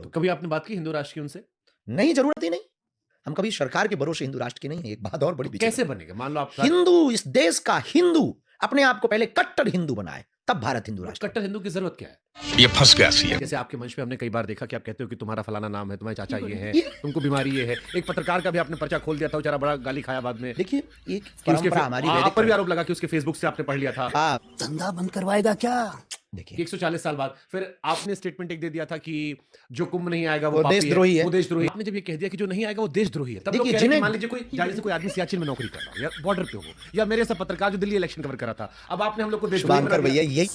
तो कभी आपने बात की हिंदू राष्ट्र की उनसे? नहीं, जरूरत ही नहीं। हम कभी सरकार के भरोसे हिंदू राष्ट्र के नहीं है। एक बात और बड़ी विचित्र। कैसे बनेगा? मान लो आप हिंदू, इस देश का हिंदू अपने आप को पहले कट्टर हिंदू बनाए, तब भारत हिंदू राष्ट्र। कट्टर हिंदू की जरूरत क्या है? ये फंस गया सी है। जैसे आपके मंच पे हमने कई बार देखा कि आप कहते हो कि तुम्हारा फलाना नाम है, तुम्हारे चाचा ये है, तुमको बीमारी ये है। एक पत्रकार का भी आपने पर्चा खोल दिया था, बेचारा बड़ा गाली खाया बाद में। देखिए, एक कि उसके परंपरा हमारी आप पर भी आरोप लगा कि उसके फेसबुक से आपने पढ़ लिया था। धंधा बंद करवाएगा क्या? देखिए, 140 साल बाद फिर आपने स्टेटमेंट एक दे दिया था कि जो कुंभ नहीं आएगा वो पापी देशद्रोही है। वो देशद्रोही। आपने जब ये कह दिया कि जो नहीं आएगा वो देशद्रोही है, तब लोग देखिए, कह रहे हैं कि जिन्हें- मान लीजिए कोई जाने से कोई आदमी सियाचिन में नौकरी कर रहा हो या बॉर्डर पे हो या मेरे सब पत्रकार जो दिल्ली इलेक्शन कवर कर रहा था, अब आपने हम लोग को देशद्रोही बना शुभांकर दिया। भैया, यही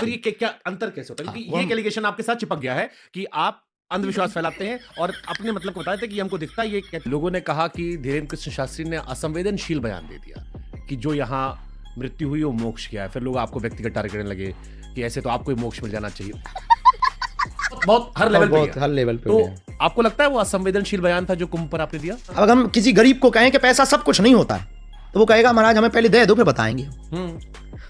फिर ये क्या अंतर कैसे होता है? क्योंकि ये एलिगेशन आपके साथ चिपक गया है कि आप अंधविश्वास फैलाते हैं और अपने मतलब को बताते हैं कि ये हमको दिखता है। ये लोगों ने कहा कि धीरेन्द्र कृष्ण शास्त्री ने असंवेदनशील बयान दे दिया कि जो यहाँ मृत्यु हुई वो मोक्ष किया है। फिर लोग आपको व्यक्तिगत टारगेट करने लगे कि ऐसे तो आपको ही मोक्ष मिल जाना चाहिए। बहुत हर लेवल पे गया। हर लेवल पे तो गया। आपको लगता है वो असंवेदनशील बयान था जो कुंभ पर आपने दिया? अब अगर हम किसी गरीब को कहें कि पैसा सब कुछ नहीं होता है, तो वो कहेगा महाराज हमें पहले दे दो फिर बताएंगे।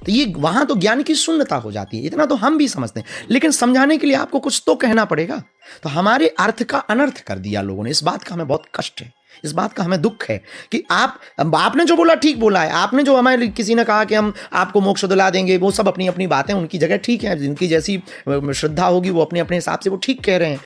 तो ये वहां तो ज्ञान की शून्यता हो जाती है। इतना तो हम भी समझते हैं, लेकिन समझाने के लिए आपको कुछ तो कहना पड़ेगा। तो हमारे अर्थ का अनर्थ कर दिया लोगों ने। इस बात का हमें बहुत कष्ट है, इस बात का हमें दुख है कि आपने जो बोला ठीक बोला है। आपने जो हमें किसी ने कहा कि हम आपको मोक्ष दिला देंगे, वो सब अपनी अपनी बातें उनकी जगह ठीक है। जिनकी जैसी श्रद्धा होगी वो अपने अपने हिसाब से वो ठीक कह रहे हैं।